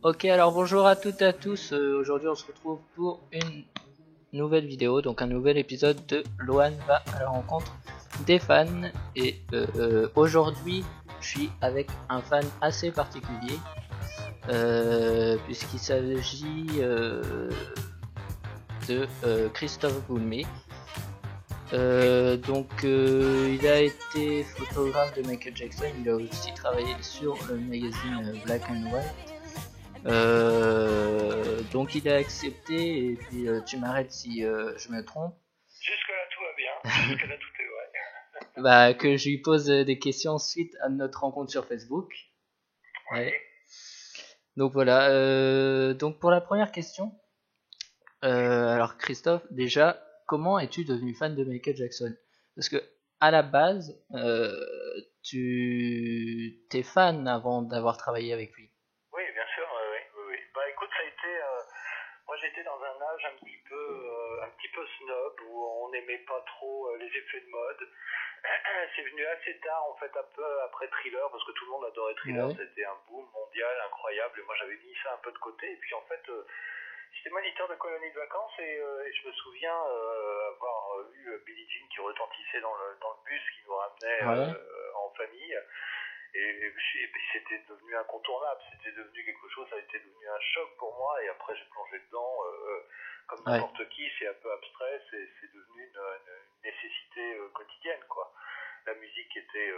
Ok, alors bonjour à toutes et à tous. Aujourd'hui, on se retrouve pour une nouvelle vidéo, donc un nouvel épisode de Loan va à la rencontre des fans. Et aujourd'hui, je suis avec un fan assez particulier, puisqu'il s'agit de Christophe Boulmé. Il a été photographe de Michael Jackson. Il a aussi travaillé sur le magazine Black and White. Donc il a accepté et puis tu m'arrêtes si je me trompe. Jusque-là, tout va bien. Jusque-là, tout est vrai. Bah, que je lui pose des questions suite à notre rencontre sur Facebook. Ouais. Oui. Donc voilà. Donc pour la première question, alors Christophe, déjà, comment es-tu devenu fan de Michael Jackson? Parce que à la base, tu t'es fan avant d'avoir travaillé avec lui. Oui, bien sûr, oui. Bah écoute, ça a été. Moi, j'étais dans un âge un petit peu snob où on n'aimait pas trop les effets de mode. C'est venu assez tard, en fait, un peu après Thriller, parce que tout le monde adorait Thriller. Ouais. C'était un boom mondial incroyable. Et moi, j'avais mis ça un peu de côté. Et puis, en fait, j'étais moniteur de colonie de vacances et je me souviens avoir eu Billie Jean qui retentissait dans le bus qui nous ramenait Ouais. en famille. Et puis c'était devenu incontournable, c'était devenu quelque chose, ça a été devenu un choc pour moi, et après j'ai plongé dedans, comme Ouais. n'importe qui, c'est un peu abstrait, c'est devenu une nécessité quotidienne, quoi. La musique était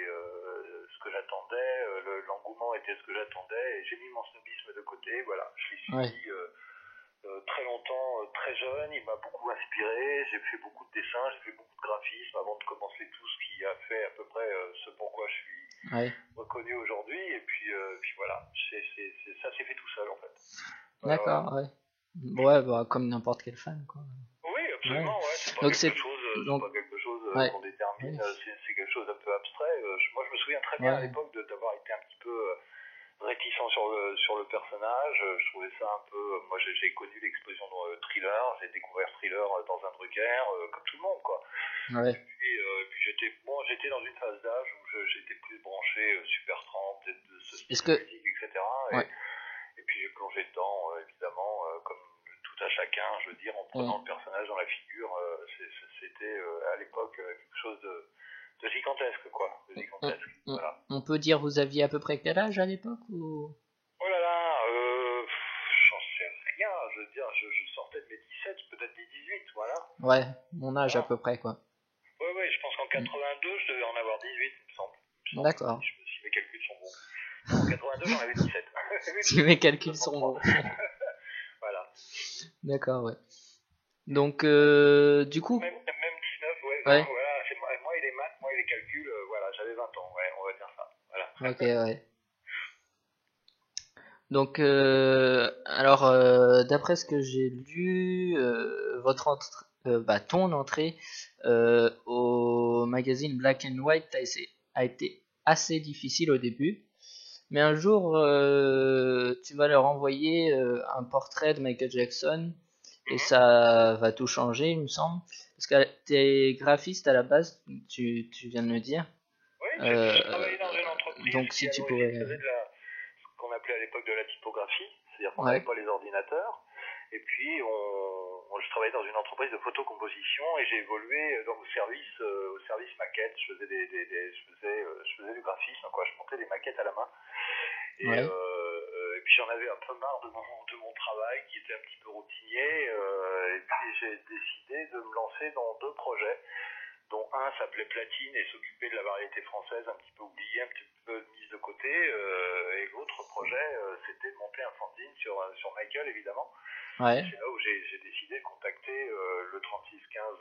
ce que j'attendais, l'engouement était ce que j'attendais, et j'ai mis mon snobisme de côté, voilà, je l'ai Ouais. suivi très longtemps, très jeune, il m'a beaucoup inspiré, j'ai fait beaucoup de dessins, j'ai fait beaucoup de graphisme avant de commencer tout ce qui a fait à peu près ce pourquoi je suis Ouais. reconnu aujourd'hui, et puis voilà, ça s'est fait tout seul en fait. Voilà. D'accord, ouais. Ouais, bah, comme n'importe quel fan, quoi. Oui, Ouais. absolument, ouais, Donc c'est, c'est donc, pas quelque chose ouais, qu'on détermine, oui, c'est quelque chose d'un peu abstrait. Moi je me souviens très bien à ouais, l'époque d'avoir été un petit peu réticent sur le personnage. Je trouvais ça un peu. Moi, j'ai connu l'explosion de Thriller. J'ai découvert Thriller dans un Drucker, comme tout le monde, quoi. ouais. Et puis j'étais dans une phase d'âge où j'étais plus branché Super 30, de ce Est-ce style de que, musique, etc. ouais, Et puis j'ai plongé dedans, évidemment, comme tout à chacun, je veux dire, en ouais. prenant le personnage dans la figure. C'était à l'époque quelque chose de gigantesque, quoi. De On, gigantesque. on, Voilà. on peut dire vous aviez à peu près quel âge à l'époque ou? Oh là là, j'en sais rien, je veux dire, je sortais de mes 17, peut-être mes 18, voilà. Ouais, mon âge à Voilà. peu près, quoi. Ouais, je pense qu'en 82, je devais en avoir 18, il me semble. D'accord. Si mes calculs sont bons. Non, en 82, j'en avais 17. Si mes calculs sont 1933. bons. Voilà. D'accord, ouais. Donc, du coup, Même 19, ouais, 20, ouais, voilà. Moi et les maths, moi et les calculs, voilà, j'avais 20 ans, ouais, on va dire ça. Voilà. ok, ouais. Donc, alors, d'après ce que j'ai lu, ton entrée au magazine Black and White a été assez difficile au début, mais un jour, tu vas leur envoyer un portrait de Michael Jackson et Mhm. ça va tout changer, il me semble, parce que t'es graphiste à la base, tu viens de me dire. Oui, Euh, j'ai travaillé dans une entreprise donc, qui si à tu l'origine pourrais, faisait ce qu'on appelait à l'époque de la typographie, c'est-à-dire qu'on n'avait ouais, pas les ordinateurs. Et puis je travaillais dans une entreprise de photocomposition et j'ai évolué donc au service maquette. Je faisais du graphisme, quoi. Je montais des maquettes à la main. ouais, Et puis j'en avais un peu marre de mon travail qui était un petit peu routinier. Et puis j'ai décidé de me lancer dans deux projets, dont un s'appelait Platine et s'occupait de la variété française un petit peu oubliée, un petit peu mise de côté, et l'autre projet c'était de monter un fanzine sur Michael, évidemment. Et ouais, c'est là où j'ai décidé de contacter le 3615,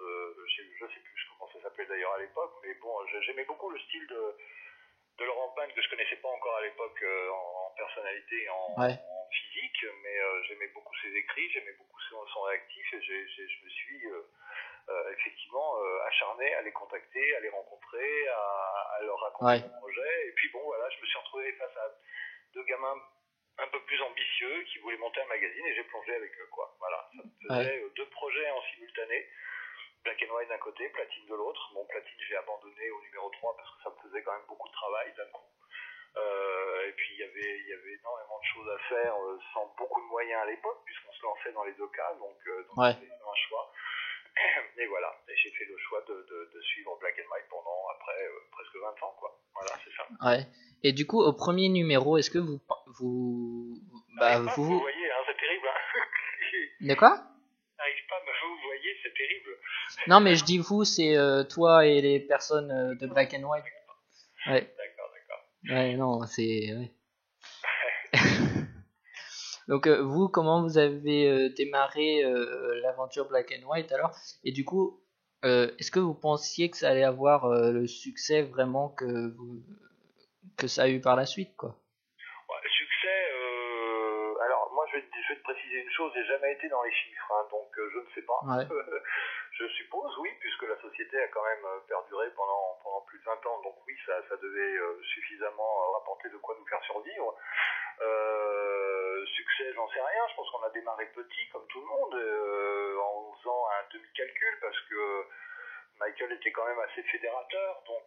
je sais plus comment ça s'appelait d'ailleurs à l'époque, mais bon, j'aimais beaucoup le style de Laurent Pin, que je connaissais pas encore à l'époque en personnalité et ouais. en physique, mais j'aimais beaucoup ses écrits, j'aimais beaucoup son réactif, et je me suis effectivement acharné à les contacter, à les rencontrer, à leur raconter Ouais, mon projet. Et puis bon, voilà, je me suis retrouvé face à deux gamins un peu plus ambitieux qui voulaient monter un magazine, et j'ai plongé avec eux, quoi. Voilà, ça me ouais, faisait deux projets en simultané. Black and White d'un côté, Platine de l'autre. Mon Platine, j'ai abandonné au numéro 3 parce que ça me faisait quand même beaucoup de travail d'un coup. Et puis il y avait énormément de choses à faire sans beaucoup de moyens à l'époque, puisqu'on se lançait dans les deux cas, donc Ouais. c'était un choix. Et voilà, et j'ai fait le choix de suivre Black and White pendant, après, presque 20 ans, quoi. Voilà, c'est ça. Ouais. Et du coup, au premier numéro, est-ce que vous bah N'arrive pas, vous voyez, hein, c'est terrible. Hein. De quoi? N'arrive pas, mais vous voyez, c'est terrible. Non, mais je dis vous, c'est toi et les personnes de Black and White. Ouais. D'accord. Ouais, non, c'est. Ouais. Donc vous, comment vous avez démarré l'aventure Black and White alors? Et du coup, est-ce que vous pensiez que ça allait avoir le succès vraiment que ça a eu par la suite, quoi? Ouais, succès, alors moi je vais te préciser une chose, j'ai jamais été dans les chiffres, hein, donc je ne sais pas. Ouais. Je suppose, oui, puisque la société a quand même perduré pendant plus de 20 ans, donc oui, ça devait suffisamment rapporter de quoi nous faire survivre. Succès, j'en sais rien, je pense qu'on a démarré petit, comme tout le monde, en faisant un demi-calcul, parce que Michael était quand même assez fédérateur, donc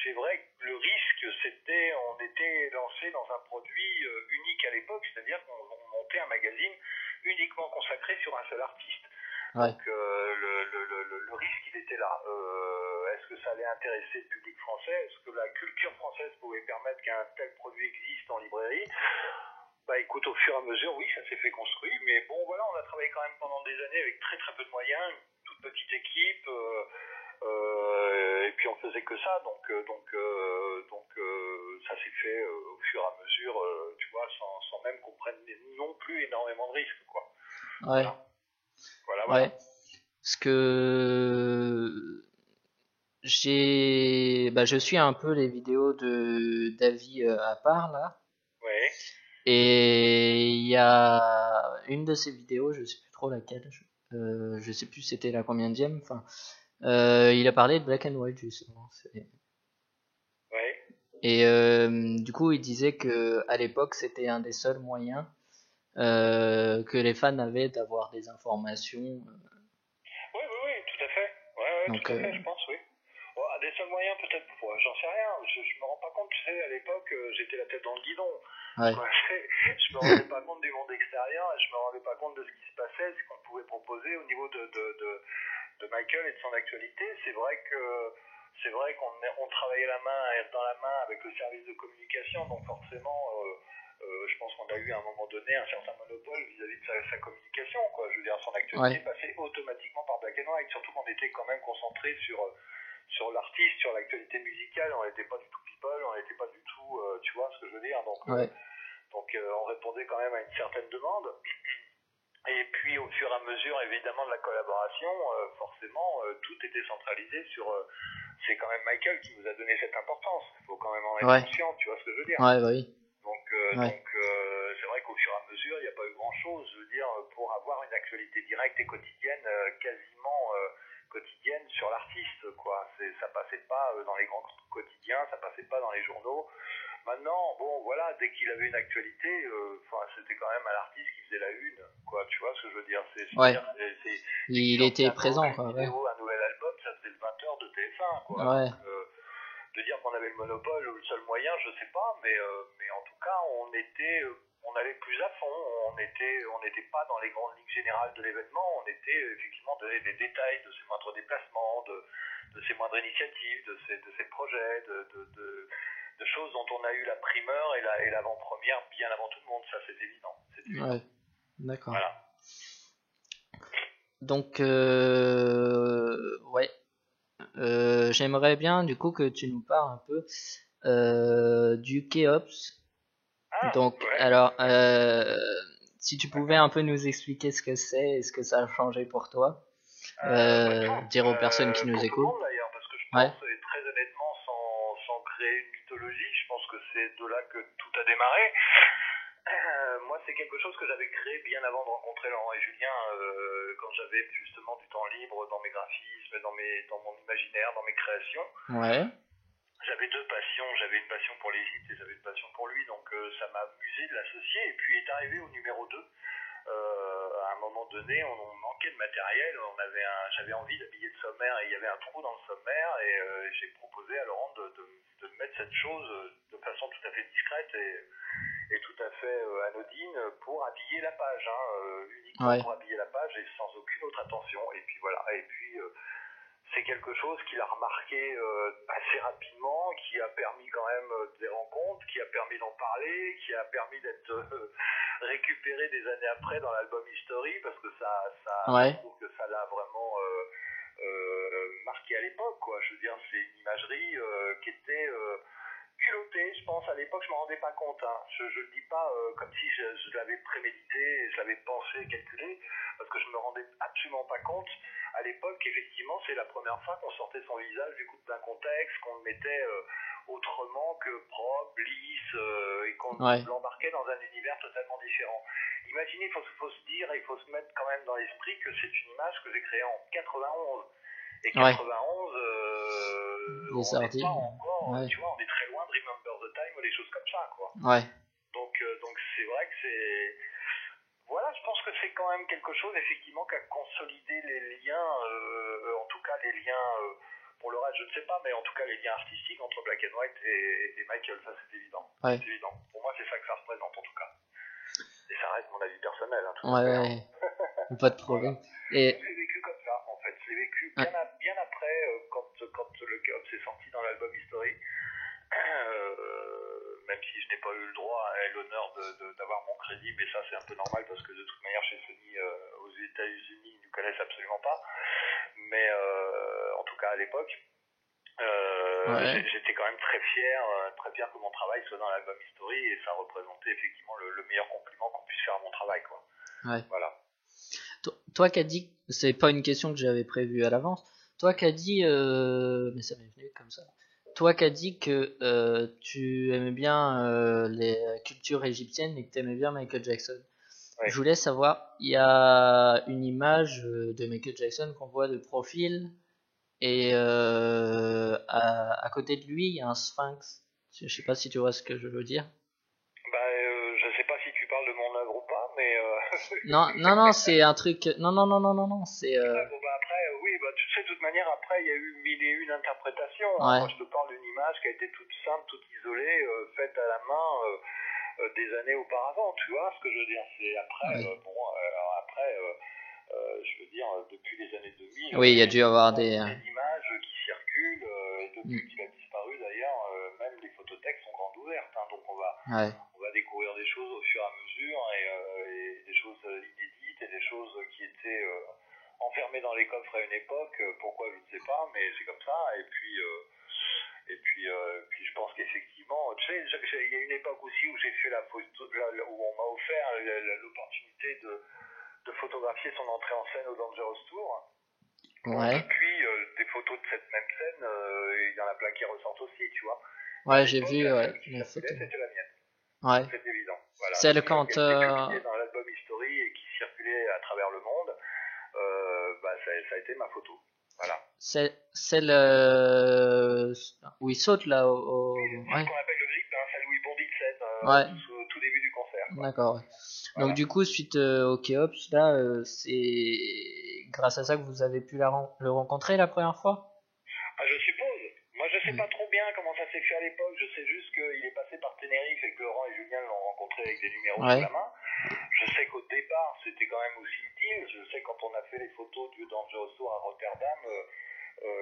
c'est vrai que le risque, c'était, on était lancé dans un produit unique à l'époque, c'est-à-dire qu'on montait un magazine uniquement consacré sur un seul artiste. Ouais. Donc le risque, il était là. Est-ce que ça allait intéresser le public français? Est-ce que la culture française pouvait permettre qu'un tel produit existe en librairie? Bah écoute, au fur et à mesure, oui, ça s'est fait construire, mais bon voilà, on a travaillé quand même pendant des années avec très très peu de moyens, une toute petite équipe, et puis on faisait que ça, donc ça s'est fait au fur et à mesure, tu vois, sans même qu'on prenne non plus énormément de risques, quoi. Ouais. Voilà. Ouais. Parce que je suis un peu les vidéos de Davy à part là. Ouais. Et il y a une de ces vidéos, je sais plus trop laquelle, je sais plus c'était la combienième, enfin, il a parlé de Black and White justement. Ouais. Et du coup, il disait que à l'époque, c'était un des seuls moyens que les fans avaient d'avoir des informations. Oui, tout à fait. Ouais, Donc, tout à fait, je pense, oui. Bon, des seuls moyens, peut-être, j'en sais rien. Je me rends pas compte, tu sais, à l'époque, j'étais la tête dans le guidon. ouais. Quoi. Je me rendais pas compte du monde extérieur et je me rendais pas compte de ce qui se passait, ce qu'on pouvait proposer au niveau de Michael et de son actualité. C'est vrai qu'on travaillait la main dans la main avec le service de communication, donc forcément, je pense qu'on a eu à un moment donné un certain monopole vis-à-vis de sa communication, quoi. Je veux dire, son actualité passait automatiquement par Black and White, surtout qu'on était quand même concentré sur l'artiste, sur l'actualité musicale, on n'était pas du tout people, on n'était pas du tout, tu vois ce que je veux dire, donc on répondait quand même à une certaine demande. Et puis au fur et à mesure, évidemment, de la collaboration, forcément, tout était centralisé sur... c'est quand même Michael qui nous a donné cette importance. Il faut quand même en être conscient, tu vois ce que je veux dire. Ouais, bah oui. Donc c'est vrai qu'au fur et à mesure, il n'y a pas eu grand-chose, je veux dire, pour avoir une actualité directe et quotidienne, quasiment quotidienne sur l'artiste, quoi. Ça passait pas dans les grands quotidiens, ça passait pas dans les journaux. Maintenant, bon, voilà, dès qu'il avait une actualité, c'était quand même à l'artiste qui faisait la une, quoi. Tu vois ce que je veux dire? Il était présent, quoi. Un nouvel album, ça faisait le 20h de TF1, quoi. Ouais. Donc, de dire qu'on avait le monopole ou le seul moyen, je sais pas, mais en tout cas, on allait plus à fond, on n'était pas dans les grandes lignes générales de l'événement, on était effectivement donner des détails de ses moindres déplacements, de ses moindres initiatives, de ses projets, de choses dont on a eu la primeur et l'avant-première bien avant tout le monde, ça c'est évident. Ouais, d'accord. Voilà. Donc, ouais. J'aimerais bien du coup que tu nous parles un peu du Keops. Donc, alors, si tu pouvais un peu nous expliquer ce que c'est et ce que ça a changé pour toi, dire aux personnes qui nous écoutent. Tout le monde d'ailleurs, parce que je pense, et très honnêtement, sans créer une mythologie, je pense que c'est de là que tout a démarré. Moi, c'est quelque chose que j'avais créé bien avant de rencontrer Laurent et Julien, quand j'avais justement du temps libre dans mes graphismes, dans mon imaginaire, dans mes créations. Ouais. J'avais deux passions, j'avais une passion pour l'Égypte et j'avais une passion pour lui, donc ça m'a amusé de l'associer. Et puis est arrivé au numéro 2 à un moment donné, on manquait de matériel, j'avais envie d'habiller le sommaire et il y avait un trou dans le sommaire et j'ai proposé à Laurent de mettre cette chose de façon tout à fait discrète et tout à fait anodine pour habiller la page, uniquement pour habiller la page et sans aucune autre attention. Et puis voilà, et puis c'est quelque chose qu'il a remarqué assez rapidement, qui a permis quand même des rencontres, qui a permis d'en parler, qui a permis d'être récupéré des années après dans l'album History, parce que je trouve que ça l'a vraiment marqué à l'époque, quoi. Je veux dire, c'est une imagerie qui était culottée, je pense. À l'époque, je m'en rendais pas compte. Je le dis pas comme si je l'avais prémédité, je l'avais pensé, calculé, parce que je me rendais absolument pas compte. À l'époque, effectivement, c'est la première fois qu'on sortait son visage du coup d'un contexte, qu'on le mettait autrement que propre, lisse, et qu'on l'embarquait dans un univers totalement différent. Imaginez, il faut se dire, il faut se mettre quand même dans l'esprit que c'est une image que j'ai créée en 91. Et 91, on n'est pas encore, tu vois, on est très loin de Remember the Time ou des choses comme ça, quoi. Donc c'est vrai que c'est... Voilà, je pense que c'est quand même quelque chose, effectivement, qui a consolidé les liens, en tout cas les liens, pour le reste, je ne sais pas, mais en tout cas les liens artistiques entre Black and White et Michael, ça c'est évident. C'est évident. Pour moi, c'est ça que ça représente, en tout cas. Et ça reste mon avis personnel, tout à fait. Pas de problème. Voilà. Et... Je l'ai vécu comme ça, en fait. Je l'ai vécu bien après, quand le Chaos est sorti dans l'album History. Même si je n'ai pas eu le droit et l'honneur d'avoir mon crédit, mais ça c'est un peu normal parce que de toute manière chez Sony aux États-Unis ils ne nous connaissent absolument pas. Mais en tout cas à l'époque, j'étais quand même très fier que mon travail soit dans l'album History et ça représentait effectivement le meilleur compliment qu'on puisse faire à mon travail, quoi. Voilà. Toi qui as dit, c'est pas une question que j'avais prévue à l'avance. Toi qui as dit, mais ça m'est venu comme ça. Toi qui as dit que tu aimais bien les cultures égyptiennes et que tu aimais bien Michael Jackson. Je voulais savoir, il y a une image de Michael Jackson qu'on voit de profil et à côté de lui, il y a un sphinx. Je sais pas si tu vois ce que je veux dire. Je sais pas si tu parles de mon œuvre ou pas, mais... Non, c'est un truc... Non, c'est... après, oui, tu sais, de toute manière, après, il y a eu mille et une interprétations. Moi, je te parle d'une image qui a été toute simple, toute isolée, faite à la main des années auparavant, tu vois ce que je veux dire. C'est après, je veux dire, depuis les années 2000... Oui, il y a dû avoir des images qui circulent, et depuis qu'il a disparu, d'ailleurs, même les photothèques sont grandes ouvertes, donc on va découvrir des choses au fur et à mesure, et des choses inédites, et des choses qui étaient enfermées dans les coffres à une époque, pourquoi je ne sais pas, mais c'est comme ça, et puis je pense qu'effectivement, tu sais, il y a une époque aussi où j'ai fait où on m'a offert l'opportunité de photographier son entrée en scène au Dangerous Tour. Depuis, des photos de cette même scène, il y en a plein qui ressortent aussi, tu vois. J'ai vu la photo. C'était la mienne. C'est évident. Voilà. Celle quand... qui était dans l'album History et qui circulait à travers le monde, ça a été ma photo. Voilà. Celle où il saute là Oui, c'est ce qu'on appelle le grip, celle où il bondit de scène au tout début du concert. D'accord. Donc du coup, suite au Keops, là, c'est grâce à ça que vous avez pu le rencontrer la première fois? Je suppose. Moi, je sais pas trop bien comment ça s'est fait à l'époque. Je sais juste qu'il est passé par Tenerife et que Laurent et Julien l'ont rencontré avec des numéros sous la main. Je sais qu'au départ, c'était quand même aussi utile. Je sais quand on a fait les photos du Dangerous Tour à Rotterdam,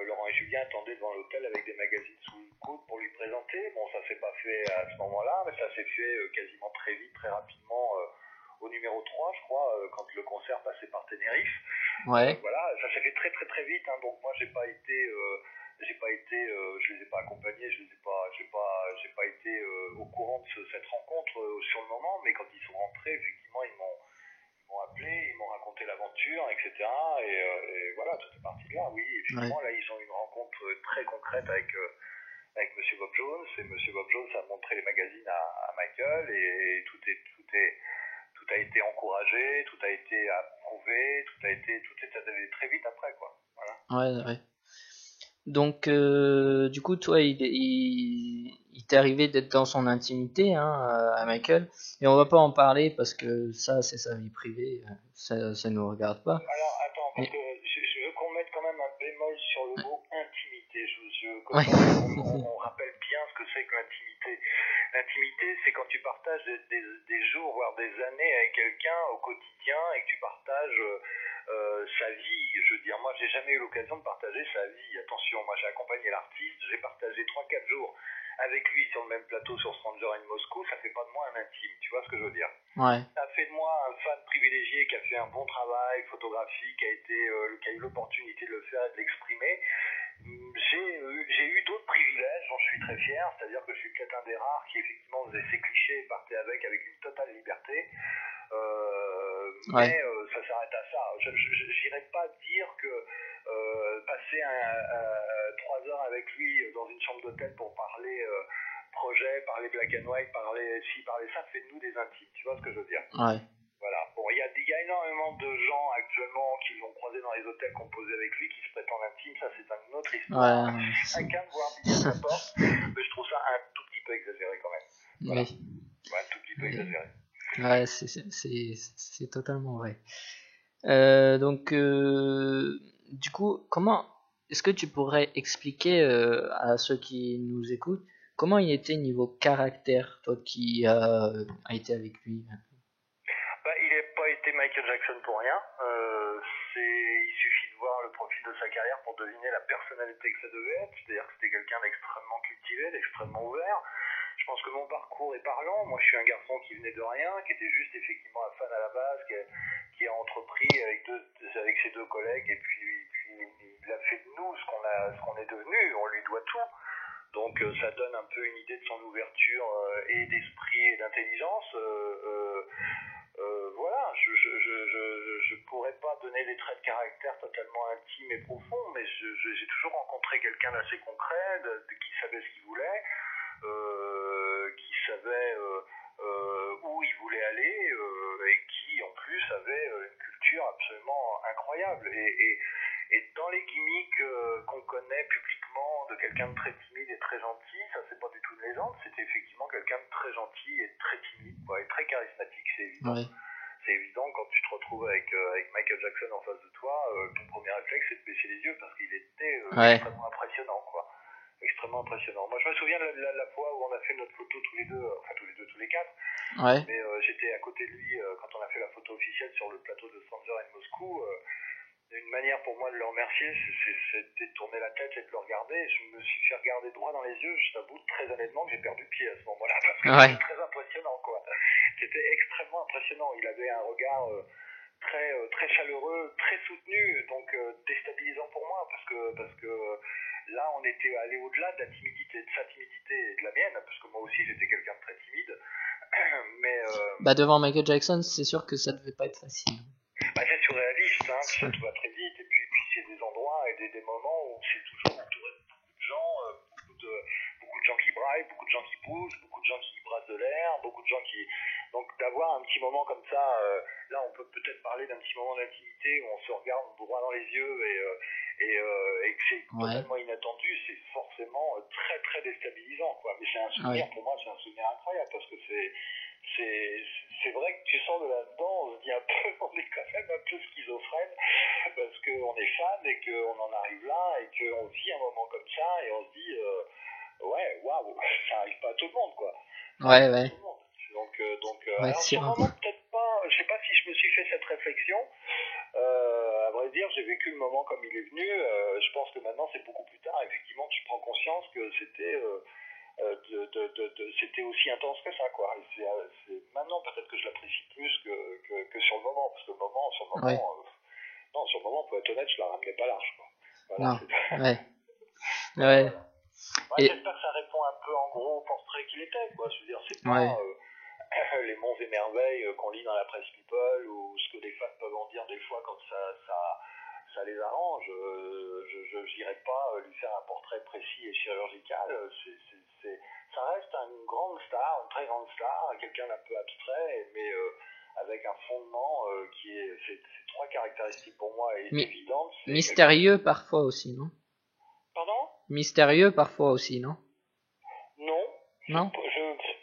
Laurent et Julien attendaient devant l'hôtel avec des magazines sous le coude pour lui présenter. Bon, ça s'est pas fait à ce moment-là, mais ça s'est fait quasiment très vite, très rapidement, au numéro 3, je crois, quand le concert passait par Tenerife. Voilà, ça s'est fait très très très vite, donc moi je les ai pas accompagnés, j'ai pas été au courant de cette rencontre sur le moment, mais quand ils sont rentrés, effectivement, ils m'ont appelé, ils m'ont raconté l'aventure, etc. Et voilà, tout est parti de là, oui. Effectivement, là, ils ont eu une rencontre très concrète avec Monsieur Bob Jones, et Monsieur Bob Jones a montré les magazines à Michael, et tout a été encouragé, tout a été approuvé, tout est allé très vite après, quoi. Voilà. Donc, du coup, toi, il t'est arrivé d'être dans son intimité, hein, à Michael, et on va pas en parler parce que ça c'est sa vie privée, ça nous regarde pas. Alors attends, parce Mais... que je veux qu'on mette quand même un bémol sur le mot intimité. Comme Ouais. ça, on rappelle bien ce que c'est que l'intimité. L'intimité, c'est quand tu partages des jours, voire des années avec quelqu'un au quotidien et que tu partages sa vie. Je veux dire, moi, j'ai jamais eu l'occasion de partager sa vie. Attention, moi, j'ai accompagné l'artiste, j'ai partagé 3-4 jours avec lui sur le même plateau sur Stranger in Moscow, ça fait pas de moi un intime, tu vois ce que je veux dire? Ouais. Ça fait de moi un fan privilégié qui a fait un bon travail photographique, qui a eu l'opportunité de le faire et de l'exprimer. J'ai eu d'autres privilèges dont je suis très fier, c'est-à-dire que je suis peut-être un des rares qui effectivement faisait ses clichés et partait avec une totale liberté. Mais ça s'arrête à ça. Je n'irai pas dire que passer 3 heures avec lui dans une chambre d'hôtel pour parler projet, parler black and white, parler ci, parler ça, fait de nous des intimes. Tu vois ce que je veux dire? Ouais. Voilà. Bon, il y a énormément de gens actuellement qui l'ont croisé dans les hôtels qu'on posait avec lui, qui se prétendent intimes. Ça, c'est une autre histoire. Ouais. Chacun de voir bien peu importe. Mais je trouve ça un tout petit peu exagéré quand même. Voilà. Oui. Ouais, un tout petit peu exagéré. Ouais, c'est totalement vrai. Donc, du coup, est-ce que tu pourrais expliquer à ceux qui nous écoutent comment il était niveau caractère, toi qui a été avec lui? Bah, il n'a pas été Michael Jackson pour rien. Il suffit de voir le profil de sa carrière pour deviner la personnalité que ça devait être. C'est-à-dire que c'était quelqu'un d'extrêmement cultivé, d'extrêmement ouvert. Je pense que mon parcours est parlant. Moi, je suis un garçon qui venait de rien, qui était juste effectivement un fan à la base, qui a entrepris avec ses 2 collègues, et puis il a fait de nous ce qu'on est devenu. On lui doit tout. Donc ça donne un peu une idée de son ouverture et d'esprit et d'intelligence. Voilà, je pourrais pas donner des traits de caractère totalement intimes et profonds, mais j'ai toujours rencontré quelqu'un d'assez concret, qui savait ce qu'il voulait, qui savait où il voulait aller, et qui en plus avait une culture absolument incroyable. Et dans les gimmicks qu'on connaît publiquement de quelqu'un de très timide et très gentil, ça c'est pas du tout une légende, c'était effectivement quelqu'un de très gentil et très timide, quoi, et très charismatique, c'est évident. Ouais. C'est évident quand tu te retrouves avec Michael Jackson en face de toi, ton premier réflexe c'est de baisser les yeux parce qu'il était extrêmement impressionnant, quoi. Extrêmement impressionnant. Moi je me souviens de la fois où on a fait notre photo tous les deux, enfin tous les 4. Ouais. Mais j'étais à côté de lui quand on a fait la photo officielle sur le plateau de Stranger in Moscou. Une manière pour moi de le remercier, c'était de tourner la tête et de le regarder. Je me suis fait regarder droit dans les yeux. Je t'avoue très honnêtement que j'ai perdu pied à ce moment-là parce que c'était très impressionnant, quoi. C'était extrêmement impressionnant. Il avait un regard très chaleureux, très soutenu, donc déstabilisant pour moi parce que là on était allé au-delà de sa timidité et de la mienne, parce que moi aussi j'étais quelqu'un de très timide. Mais bah devant Michael Jackson, c'est sûr que ça devait pas être facile. Bah, c'est surréaliste, hein, ça tout va très vite, et puis c'est des endroits et des moments où c'est toujours entouré de beaucoup de gens, beaucoup de gens qui braillent, beaucoup de gens qui bougent, beaucoup de gens qui brassent de l'air, beaucoup de gens qui... Donc d'avoir un petit moment comme ça, là on peut peut-être parler d'un petit moment d'intimité où on se regarde droit dans les yeux et que c'est totalement inattendu, c'est forcément très très déstabilisant, quoi. Mais c'est un souvenir, pour moi c'est un souvenir incroyable, parce que c'est vrai que tu sors de là-dedans, on se dit un peu, on est quand même un peu schizophrène, parce qu'on est fan et qu'on en arrive là, et qu'on vit un moment comme ça, et on se dit, ouais, waouh, ça arrive pas à tout le monde, quoi. Ouais, ouais. Donc alors sur le moment, peut-être pas, je sais pas si je me suis fait cette réflexion, à vrai dire, j'ai vécu le moment comme il est venu, je pense que maintenant c'est beaucoup plus tard, effectivement, tu prends conscience que c'était... c'était aussi intense que ça, quoi. Et maintenant peut-être que je l'apprécie plus que sur le moment, parce que sur le moment, pour être honnête, je la ramenais pas large, quoi. Voilà, non. Ouais. J'espère que ça répond un peu en gros au portrait qu'il était, quoi. Je veux dire, c'est pas les monts et merveilles qu'on lit dans la presse people, ou ce que les fans peuvent en dire des fois quand ça les arrange. Je n'irai pas lui faire un portrait précis et chirurgical. Ça reste une grande star, une très grande star, quelqu'un d'un peu abstrait, mais avec un fondement qui est... C'est 3 caractéristiques pour moi évidentes. Mystérieux parfois aussi, non? Pardon? Mystérieux parfois aussi, non? Non, Non.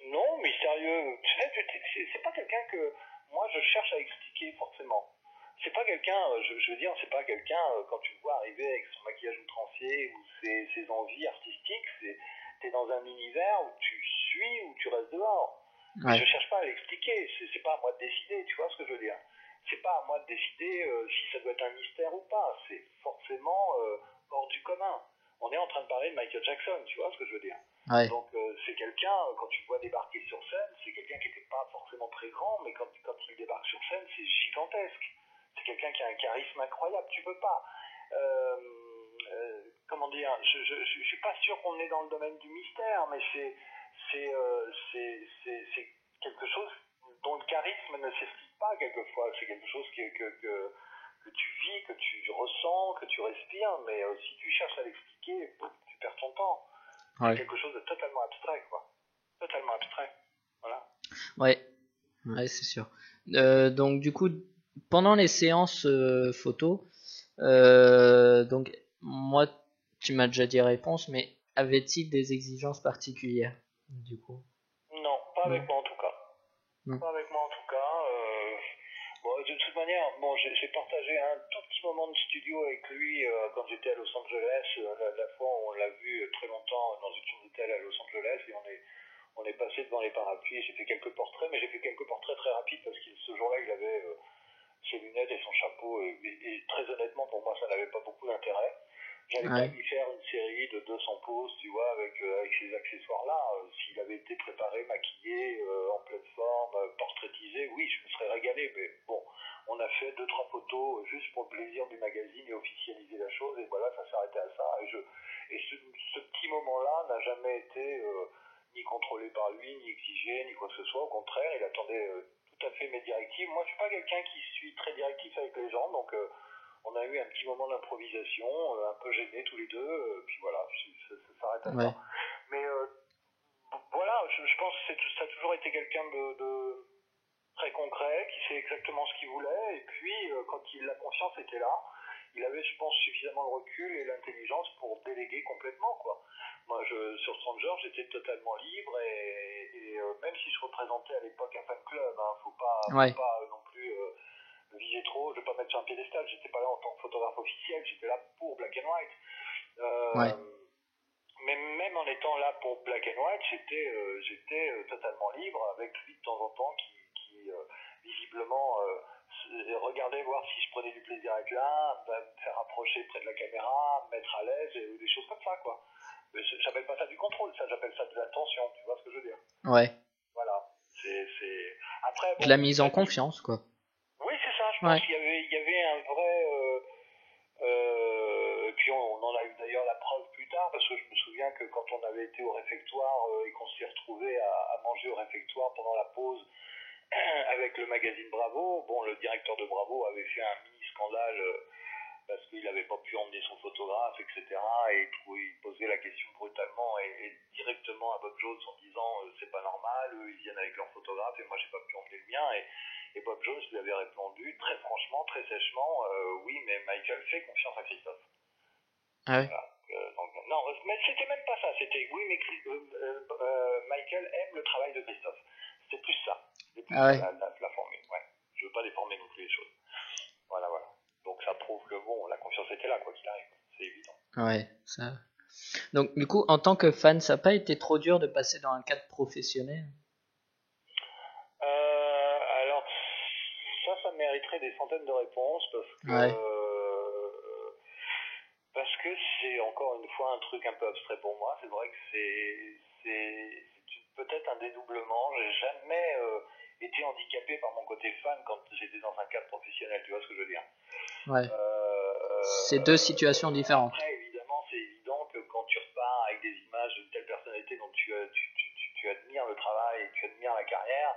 Non, mais sérieux, tu sais, c'est pas quelqu'un que moi je cherche à expliquer forcément. C'est pas quelqu'un, je veux dire, c'est pas quelqu'un, quand tu le vois arriver avec son maquillage outrancier ou ses envies artistiques, t'es dans un univers où tu suis, où tu restes dehors. Ouais. Mais je cherche pas à l'expliquer, c'est pas à moi de décider, tu vois ce que je veux dire. C'est pas à moi de décider si ça doit être un mystère ou pas, c'est forcément hors du commun. On est en train de parler de Michael Jackson, tu vois ce que je veux dire. Ouais. Donc c'est quelqu'un, quand tu le vois débarquer sur scène, c'est quelqu'un qui n'était pas forcément très grand, mais quand il débarque sur scène, c'est gigantesque. C'est quelqu'un qui a un charisme incroyable, tu peux pas. Comment dire, je suis pas sûr qu'on est dans le domaine du mystère, mais c'est quelque chose dont le charisme ne s'explique pas quelquefois. C'est quelque chose que tu vis, que tu ressens, que tu respires, mais si tu cherches à l'expliquer, tu perds ton temps. Ouais. C'est quelque chose de totalement abstrait, quoi. Totalement abstrait. Voilà. Ouais, c'est sûr. Donc du coup, pendant les séances photos, donc moi, tu m'as déjà dit réponse, mais avait-il des exigences particulières, du coup? Non, pas avec moi en tout cas. Non. Pas avec moi en tout cas. Bon, de toute manière, bon, j'ai partagé un tout petit moment de studio avec lui quand j'étais à Los Angeles. La fois où on l'a vu très longtemps dans une chambre d'hôtel à Los Angeles et on est passé devant les parapluies. J'ai fait quelques portraits, mais j'ai fait quelques portraits très rapides parce que ce jour-là, il avait ses lunettes et son chapeau. Et très honnêtement, pour moi, ça n'avait pas beaucoup d'intérêt. J'allais pas lui faire une série de 200 poses, tu vois, avec ces accessoires-là. S'il avait été préparé, maquillé, en pleine forme, portraitisé, oui, je me serais régalé. Mais bon, on a fait 2-3 photos juste pour le plaisir du magazine et officialiser la chose. Et voilà, ça s'arrêtait à ça. Et ce petit moment-là n'a jamais été ni contrôlé par lui, ni exigé, ni quoi que ce soit. Au contraire, il attendait tout à fait mes directives. Moi, je suis pas quelqu'un qui suis très directif avec les gens, donc... on a eu un petit moment d'improvisation, un peu gênés tous les deux, puis voilà, ça s'arrête à ça. Mais voilà, je pense que ça a toujours été quelqu'un de très concret, qui sait exactement ce qu'il voulait, et puis quand la confiance était là, il avait, je pense, suffisamment de recul et l'intelligence pour déléguer complètement, quoi. Moi, sur Stranger, j'étais totalement libre, et même si je représentais à l'époque un fan club, hein, faut pas non plus... viser trop, je ne vais pas mettre sur un piédestal, j'étais pas là en tant que photographe officiel, j'étais là pour Black and White. Mais même en étant là pour Black and White, j'étais totalement libre, avec lui de temps en temps qui visiblement regardait voir si je prenais du plaisir à être là, me faire approcher près de la caméra, me mettre à l'aise, et des choses comme ça, quoi. Mais j'appelle pas ça du contrôle, ça j'appelle ça de l'attention, tu vois ce que je veux dire. Ouais. Voilà. Après, bon, de la mise en confiance, quoi. Oui, c'est ça, je pense qu'il y avait un vrai... puis on en a eu d'ailleurs la preuve plus tard, parce que je me souviens que quand on avait été au réfectoire et qu'on s'est retrouvé à manger au réfectoire pendant la pause avec le magazine Bravo, bon, le directeur de Bravo avait fait un mini scandale parce qu'il n'avait pas pu emmener son photographe, etc. Et il posait la question brutalement et directement à Bob Jones en disant c'est pas normal, eux ils viennent avec leur photographe et moi j'ai pas pu emmener le mien. Et Bob Jones lui avait répondu très franchement, très sèchement, oui, mais Michael fait confiance à Christophe. Ah oui. Voilà. Donc, non, mais c'était même pas ça, c'était oui, mais Michael aime le travail de Christophe. C'était plus ça. C'était plus la formule. Ouais. Je veux pas déformer non plus les choses. Voilà. Donc ça prouve que bon, la confiance était là, quoi qu'il arrive. C'est évident. Ouais, ça. Donc du coup, en tant que fan, ça n'a pas été trop dur de passer dans un cadre professionnel? Alors, ça mériterait des centaines de réponses parce que c'est encore une fois un truc un peu abstrait pour moi. C'est vrai que c'est peut-être un dédoublement. J'ai jamais été handicapé par mon côté fan quand j'étais dans un cadre professionnel. Tu vois ce que je veux dire? Ouais. C'est deux situations différentes. Après, évidemment, c'est évident que quand tu repars avec des images d'une telle personnalité dont tu admires le travail et tu admires la carrière,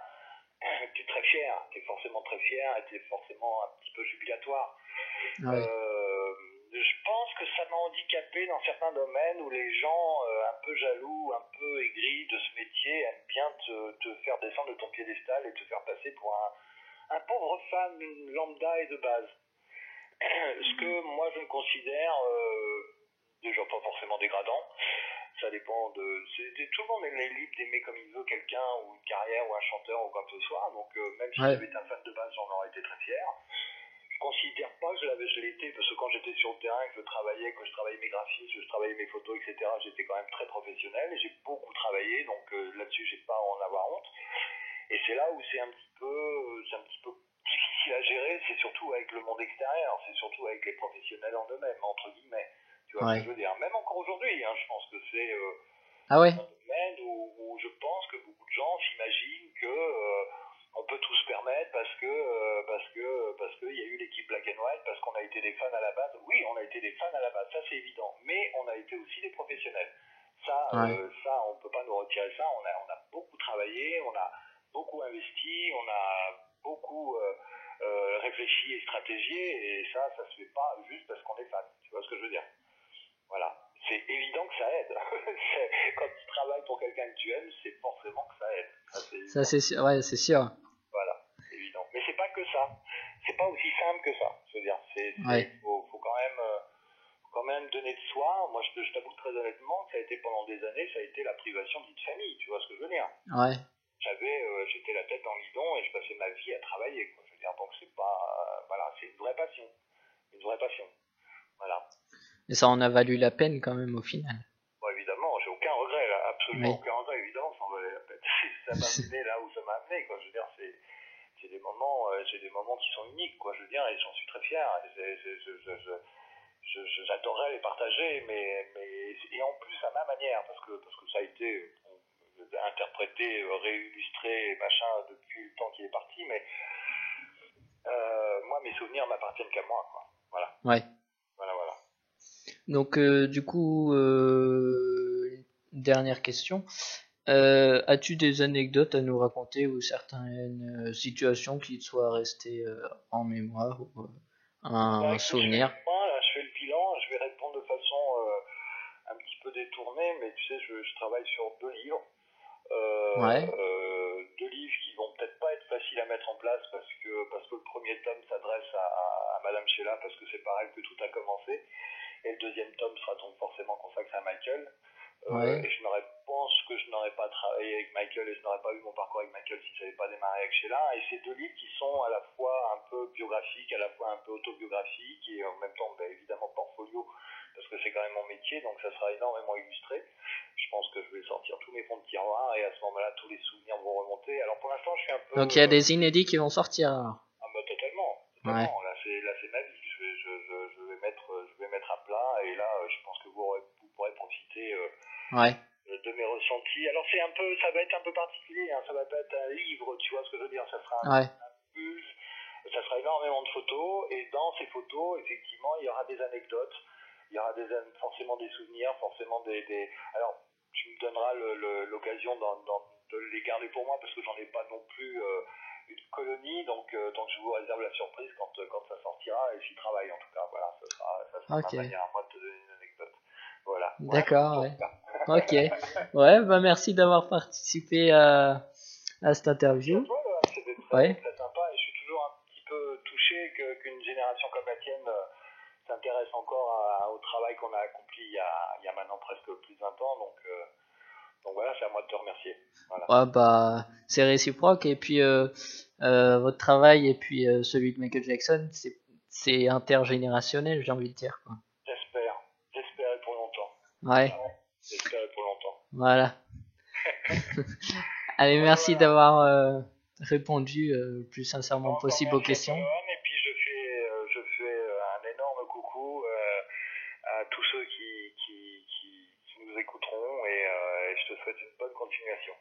tu es très fier, tu es forcément très fier et tu es forcément un petit peu jubilatoire. Ouais. Je pense que ça m'a handicapé dans certains domaines où les gens un peu jaloux, un peu aigris de ce métier aiment bien te faire descendre de ton piédestal et te faire passer pour un pauvre fan lambda et de base. Ce que moi je considère déjà pas forcément dégradant, Ça dépend de... tout le monde est libre d'aimer comme il veut quelqu'un, ou une carrière, ou un chanteur, ou quoi que ce soit. Donc même si j'avais été un fan de base, j'en aurais été très fier. Je considère pas que je l'ai été, parce que quand j'étais sur le terrain, que je travaillais mes graphismes, que je travaillais mes photos, etc., j'étais quand même très professionnel, et j'ai beaucoup travaillé, donc là-dessus, j'ai pas à en avoir honte. Et c'est là où c'est un petit peu difficile à gérer, c'est surtout avec le monde extérieur, c'est surtout avec les professionnels en eux-mêmes, entre guillemets. Tu vois ce que je veux dire? Même encore aujourd'hui, je pense que c'est Ah ouais. un domaine où je pense que beaucoup de gens s'imaginent que on peut tout se permettre parce qu'il y a eu l'équipe Black and White, parce qu'on a été des fans à la base. Oui, on a été des fans à la base, ça c'est évident, mais on a été aussi des professionnels. Ça, on peut pas nous retirer ça. On a beaucoup travaillé, on a beaucoup investi, on a beaucoup réfléchi et stratégié, et ça se fait pas juste parce qu'on est fan. Tu vois ce que je veux dire? Voilà. C'est évident que ça aide. Quand tu travailles pour quelqu'un que tu aimes, c'est forcément que ça aide. Ça c'est sûr, ouais, c'est sûr. Voilà, c'est évident. Mais c'est pas que ça. C'est pas aussi simple que ça. Je veux dire, faut quand même donner de soi. Moi, je t'avoue très honnêtement, ça a été pendant des années, ça a été la privation d'une famille. Tu vois ce que je veux dire? Ouais. J'étais la tête en guidon et je passais ma vie à travailler, quoi. Je veux dire, donc c'est pas, voilà, c'est une vraie passion. Une vraie passion. Voilà. Et ça en a valu la peine quand même au final. Bon, évidemment, j'ai aucun regret, là, absolument aucun regret, évidemment, ça en valait la peine. Ça m'a amené là où ça m'a amené, quoi. Je veux dire, c'est des moments qui sont uniques, quoi. Je veux dire, et j'en suis très fier. J'adorerais les partager, et en plus à ma manière, parce que ça a été interprété, réillustré, machin, depuis le temps qu'il est parti, mais moi, mes souvenirs m'appartiennent qu'à moi, quoi. Voilà. Ouais. Voilà. Donc du coup, dernière question. As-tu des anecdotes à nous raconter ou certaines situations qui te soient restées en mémoire ou un souvenir? Je fais le bilan, je vais répondre de façon un petit peu détournée, mais tu sais, je travaille sur 2 livres. Ouais. 2 livres qui vont peut-être pas être faciles à mettre en place parce que le premier tome s'adresse à Madame Sheila, parce que c'est par elle que tout a commencé, et le deuxième tome sera donc forcément consacré à Michael. Et je pense que je n'aurais pas travaillé avec Michael, et je n'aurais pas eu mon parcours avec Michael si je n'avais pas démarré avec Sheila. Et c'est 2 livres qui sont à la fois un peu biographiques, à la fois un peu autobiographiques, et en même temps évidemment portfolio, parce que c'est quand même mon métier, donc ça sera énormément illustré. Je pense que je vais sortir tous mes fonds de tiroir, et à ce moment-là tous les souvenirs vont remonter. Alors pour l'instant je suis un peu... Donc il y a des inédits qui vont sortir alors. Ah bah totalement. Ouais. Là c'est ma vie. Je vais mettre à plat, et là je pense que vous pourrez profiter de mes ressentis. Alors ça va être un peu particulier, ça va pas être un livre, tu vois ce que je veux dire, ça sera un bulle, ça sera énormément de photos, et dans ces photos effectivement il y aura des anecdotes, il y aura forcément des souvenirs, forcément alors tu me donneras l'occasion de les garder pour moi, parce que j'en ai pas non plus une colonie, donc je vous réserve la surprise quand ça sortira, et j'y travaille en tout cas. Voilà, ça sera ma manière à moi de te donner une anecdote. Voilà. D'accord, ouais. Ok. Ouais, bah merci d'avoir participé à cette interview. C'était très sympa, et je suis toujours un petit peu touché qu'une génération comme la tienne s'intéresse encore au travail qu'on a accompli il y a maintenant presque plus de 20 ans, donc voilà, c'est à moi de te remercier. Voilà. Ouais, bah c'est réciproque, et puis votre travail et puis celui de Michael Jackson, c'est intergénérationnel, j'ai envie de dire, quoi. J'espère pour longtemps. Ouais. J'espère pour longtemps. Voilà. Allez, merci d'avoir répondu le plus sincèrement possible aux questions. Et puis je fais un énorme coucou à tous ceux qui nous écouteront, et je te souhaite une bonne continuation.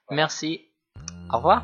Voilà. Merci. Au revoir.